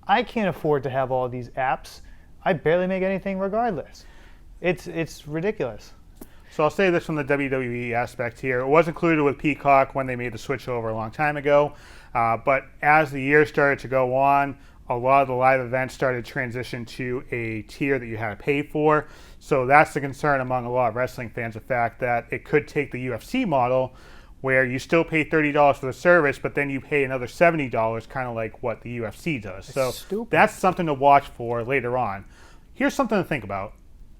I can't afford to have all these apps. I barely make anything regardless. It's ridiculous. So I'll say this from the WWE aspect here. It was included with Peacock when they made the switch over a long time ago. But as the years started to go on, a lot of the live events started to transition to a tier that you had to pay for. So that's the concern among a lot of wrestling fans, the fact that it could take the UFC model where you still pay $30 for the service, but then you pay another $70, kind of like what the UFC does. So that's something to watch for later on. Here's something to think about.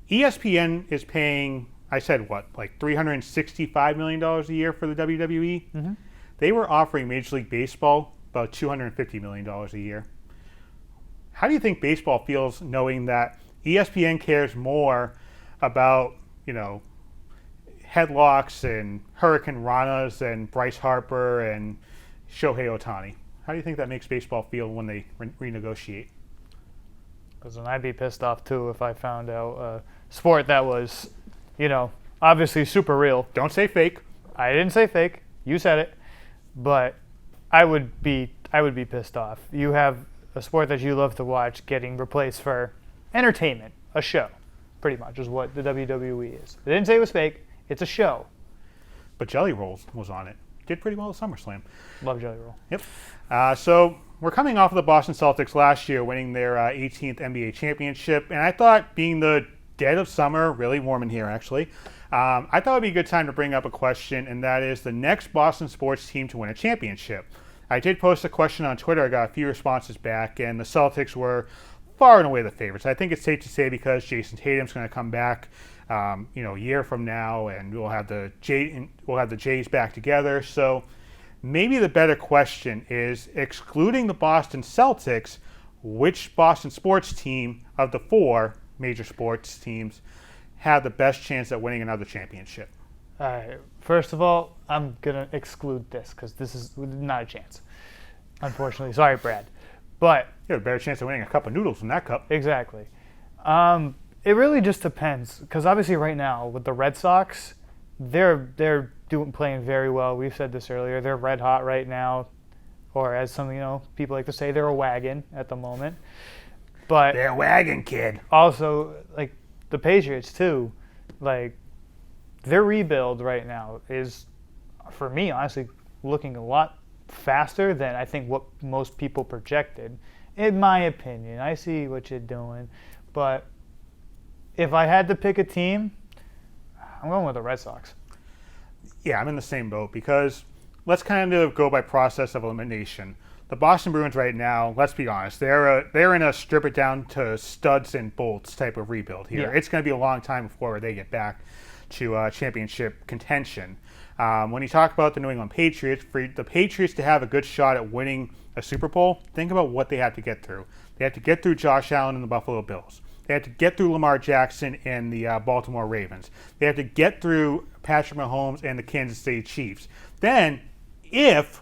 ESPN is paying, I said what, like $365 million a year for the WWE? Mm-hmm. They were offering Major League Baseball about $250 million a year. How do you think baseball feels knowing that ESPN cares more about, headlocks and Hurricane Ranas and Bryce Harper and Shohei Ohtani? How do you think that makes baseball feel when they renegotiate? Because then I'd be pissed off too if I found out a sport that was, obviously super real. Don't say fake. I didn't say fake. You said it. But I would be pissed off. You have a sport that you love to watch getting replaced for entertainment, a show, pretty much is what the WWE is. They didn't say it was fake. It's a show. But Jelly Rolls was on it. Did pretty well at SummerSlam. Love Jelly Roll. Yep. So we're coming off of the Boston Celtics last year winning their 18th NBA championship, and I thought being the dead of summer, really warm in here actually, I thought it would be a good time to bring up a question, and that is the next Boston sports team to win a championship. I did post a question on Twitter. I got a few responses back, and the Celtics were far and away the favorites. I think it's safe to say because Jason Tatum's going to come back, a year from now, and we'll have the Jays back together. So maybe the better question is, excluding the Boston Celtics, which Boston sports team of the four major sports teams have the best chance at winning another championship? All right. First of all, I'm going to exclude this because this is not a chance, unfortunately. Sorry, Brad. But you have a better chance of winning a cup of noodles in that cup. Exactly. It really just depends because obviously right now with the Red Sox, they're playing very well. We've said this earlier. They're red hot right now, or as some people like to say, they're a wagon at the moment. But they're a wagon, kid. Also, like the Patriots too, like their rebuild right now is, for me, honestly, looking a lot faster than I think what most people projected. In my opinion, I see what you're doing, but if I had to pick a team, I'm going with the Red Sox. Yeah, I'm in the same boat because let's kind of go by process of elimination. The Boston Bruins right now, let's be honest, they're in a strip it down to studs and bolts type of rebuild here. Yeah. It's going to be a long time before they get back to championship contention. When you talk about the New England Patriots, for the Patriots to have a good shot at winning a Super Bowl, think about what they have to get through. They have to get through Josh Allen and the Buffalo Bills. They have to get through Lamar Jackson and the Baltimore Ravens. They have to get through Patrick Mahomes and the Kansas City Chiefs. Then, if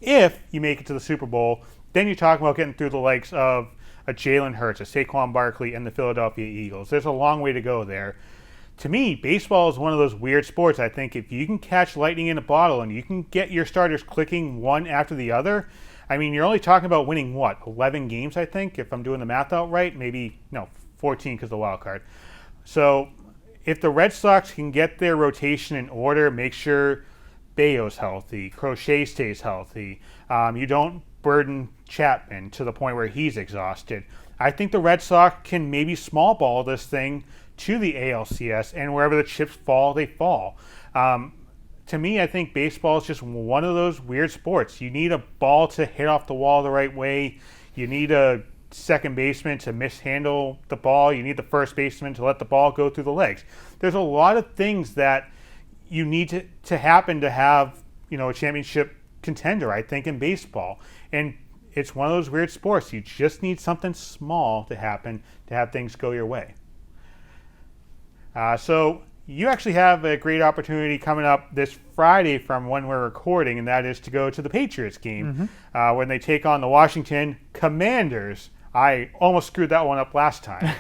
you make it to the Super Bowl, then you're talking about getting through the likes of a Jalen Hurts, a Saquon Barkley, and the Philadelphia Eagles. There's a long way to go there. To me, baseball is one of those weird sports. I think if you can catch lightning in a bottle and you can get your starters clicking one after the other, I mean, you're only talking about winning, 11 games, I think, if I'm doing the math out right? Maybe, 14 because of the wild card. So if the Red Sox can get their rotation in order, make sure Bayo's healthy, Crochet stays healthy, you don't burden Chapman to the point where he's exhausted, I think the Red Sox can maybe small ball this thing to the ALCS, and wherever the chips fall, they fall. To me, I think baseball is just one of those weird sports. You need a ball to hit off the wall the right way. You need a second baseman to mishandle the ball. You need the first baseman to let the ball go through the legs. There's a lot of things that you need to happen to have, a championship contender, I think, in baseball. And it's one of those weird sports. You just need something small to happen to have things go your way. So you actually have a great opportunity coming up this Friday from when we're recording, and that is to go to the Patriots game when they take on the Washington Commanders. I almost screwed that one up last time.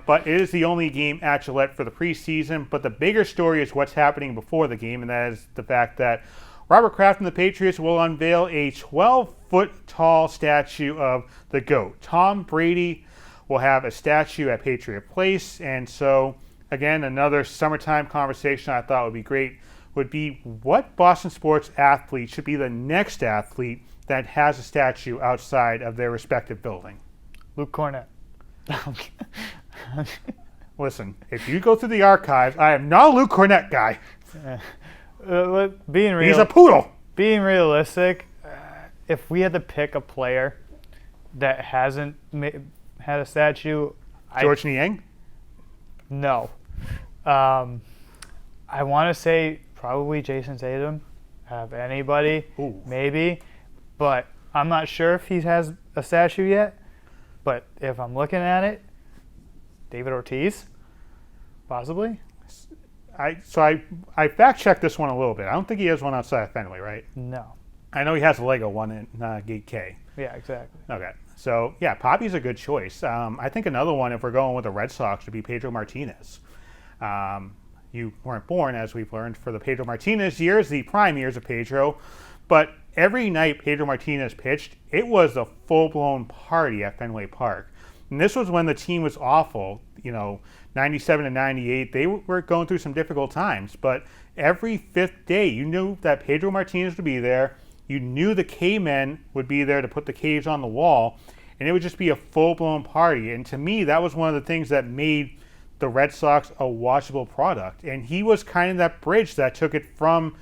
But it is the only game at Gillette for the preseason. But the bigger story is what's happening before the game, and that is the fact that Robert Kraft and the Patriots will unveil a 12-foot-tall statue of the GOAT. Tom Brady will have a statue at Patriot Place, and so again, another summertime conversation I thought would be great would be what Boston sports athlete should be the next athlete that has a statue outside of their respective building. Luke Cornett. Listen, if you go through the archives, I am not a Luke Cornett guy. He's a poodle. Being realistic, if we had to pick a player that hasn't had a statue, George Niang? No. I want to say probably Jason Tatum. Have anybody? Ooh. Maybe. but I'm not sure if he has a statue yet. But if I'm looking at it, David Ortiz, possibly. I fact checked this one a little bit. I don't think he has one outside of Fenway, right? No. I know he has a Lego one in Gate K. Yeah, exactly. Okay. So, yeah, Poppy's a good choice. I think another one, if we're going with the Red Sox, would be Pedro Martinez. You weren't born, as we've learned, for the Pedro Martinez years, the prime years of Pedro. But every night Pedro Martinez pitched, it was a full-blown party at Fenway Park. And this was when the team was awful, 97 and 98. They were going through some difficult times. But every fifth day, you knew that Pedro Martinez would be there. You knew the K-men would be there to put the Ks on the wall. And it would just be a full-blown party. And to me, that was one of the things that made the Red Sox a watchable product. And he was kind of that bridge that took it from,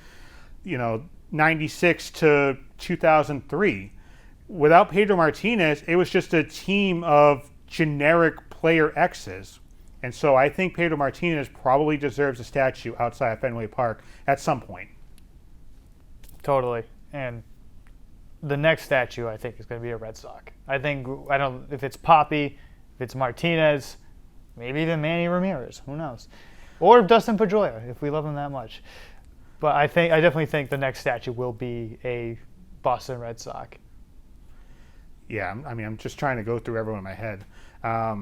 96 to 2003. Without Pedro Martinez, it was just a team of generic player X's. And so I think Pedro Martinez probably deserves a statue outside of Fenway Park at some point. Totally. And the next statue, I think, is going to be a Red Sox. I don't if it's Poppy, if it's Martinez, maybe even Manny Ramirez. Who knows? Or Dustin Pedroia, if we love him that much. But I definitely think the next statue will be a Boston Red Sox. Yeah, I'm just trying to go through everyone in my head. I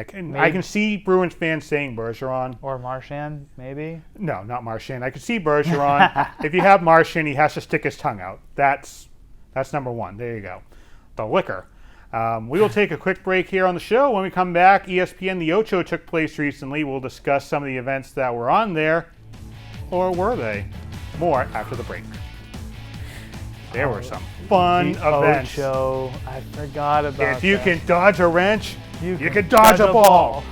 can see Bruins fans saying Bergeron. Or Marchand, maybe? No, not Marchand. I could see Bergeron. If you have Marchand, he has to stick his tongue out. That's number one. There you go. The liquor. We will take a quick break here on the show. When we come back, ESPN The Ocho took place recently. We'll discuss some of the events that were on there. Or were they? More after the break. There were some fun events. Ocho. I forgot about that. If you can dodge a wrench, you can dodge a ball.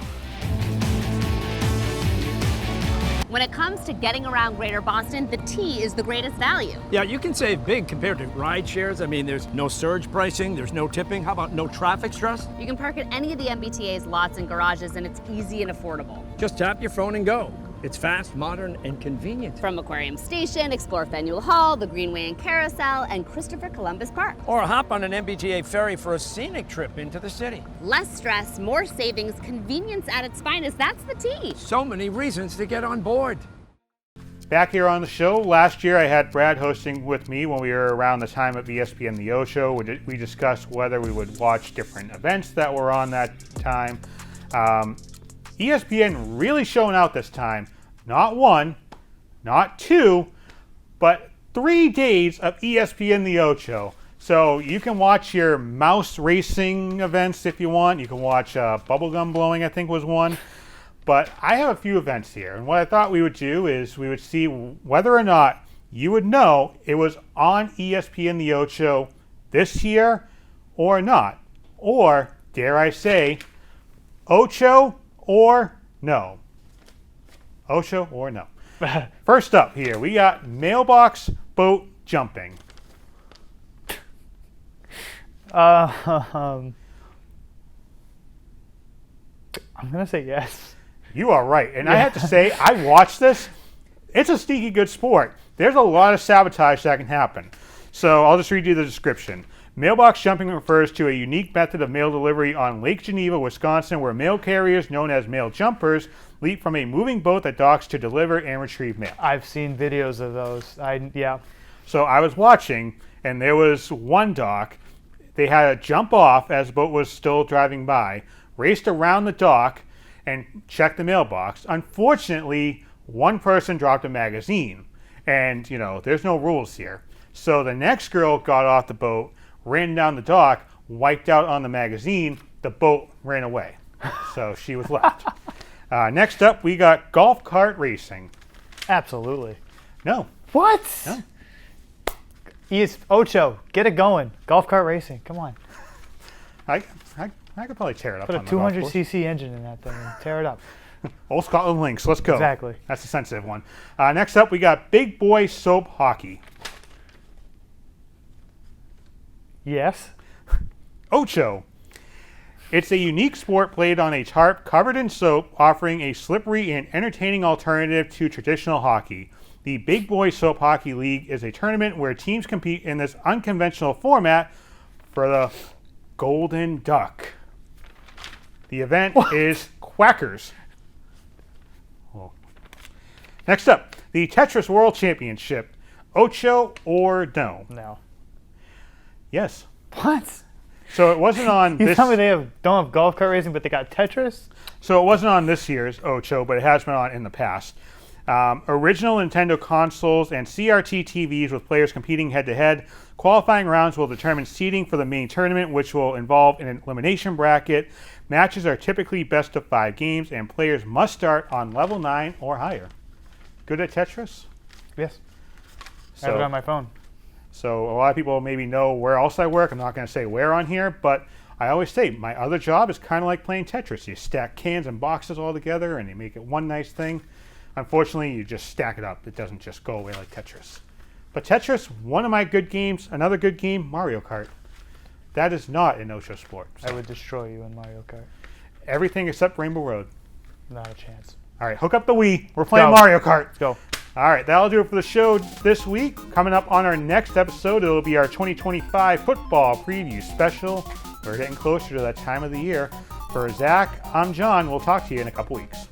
When it comes to getting around Greater Boston, the T is the greatest value. Yeah, you can save big compared to ride shares. There's no surge pricing, there's no tipping. How about no traffic stress? You can park at any of the MBTA's lots and garages, and it's easy and affordable. Just tap your phone and go. It's fast, modern, and convenient. From Aquarium Station, explore Faneuil Hall, the Greenway and Carousel, and Christopher Columbus Park. Or hop on an MBTA ferry for a scenic trip into the city. Less stress, more savings, convenience at its finest. That's the T. So many reasons to get on board. Back here on the show, last year I had Brad hosting with me when we were around the time of ESPN The Ocho. We discussed whether we would watch different events that were on that time. ESPN really showing out this time. Not one, not two, but 3 days of ESPN The Ocho. So you can watch your mouse racing events if you want. You can watch bubblegum blowing, I think was one. But I have a few events here. And what I thought we would do is we would see whether or not you would know it was on ESPN The Ocho this year or not. Or, dare I say, Ocho or no. Ocho or no. First up here, we got mailbox boat jumping. I'm going to say yes. You are right. And I have to say, I watched this. It's a sneaky good sport. There's a lot of sabotage that can happen. So I'll just read you the description. Mailbox jumping refers to a unique method of mail delivery on Lake Geneva, Wisconsin, where mail carriers, known as mail jumpers, leap from a moving boat that docks to deliver and retrieve mail. I've seen videos of those. Yeah. So I was watching, and there was one dock. They had to jump off as the boat was still driving by, raced around the dock, and checked the mailbox. Unfortunately, one person dropped a magazine, and, there's no rules here. So the next girl got off the boat, ran down the dock, wiped out on the magazine, the boat ran away. So she was left. Next up, we got golf cart racing. Absolutely. No. What? No. Ocho, get it going. Golf cart racing, come on. I could probably tear it up. Put a 200cc engine in that thing and tear it up. Old Scotland Lynx, let's go. Exactly. That's a sensitive one. Next up, we got big boy soap hockey. Yes. Ocho. It's a unique sport played on a tarp covered in soap, offering a slippery and entertaining alternative to traditional hockey. The Big Boy Soap Hockey League is a tournament where teams compete in this unconventional format for the Golden Duck. The event is Quackers. Oh. Next up, the Tetris World Championship. Ocho or no? No. Yes. What? So it wasn't on You this... tell me they don't have golf cart racing, but they got Tetris? So it wasn't on this year's Ocho, but it has been on in the past. Original Nintendo consoles and CRT TVs with players competing head-to-head. Qualifying rounds will determine seeding for the main tournament, which will involve an elimination bracket. Matches are typically best of 5 games, and players must start on level 9 or higher. Good at Tetris? Yes. I have it on my phone. So a lot of people maybe know where else I work. I'm not going to say where on here, but I always say my other job is kind of like playing Tetris. You stack cans and boxes all together, and you make it one nice thing. Unfortunately, you just stack it up. It doesn't just go away like Tetris. But Tetris, one of my good games, another good game, Mario Kart. That is not an Ocho sport. So. I would destroy you in Mario Kart. Everything except Rainbow Road. Not a chance. All right, hook up the Wii. We're playing Mario Kart. Let's go. All right, that'll do it for the show this week. Coming up on our next episode, it'll be our 2025 football preview special. We're getting closer to that time of the year. For Zach, I'm John. We'll talk to you in a couple weeks.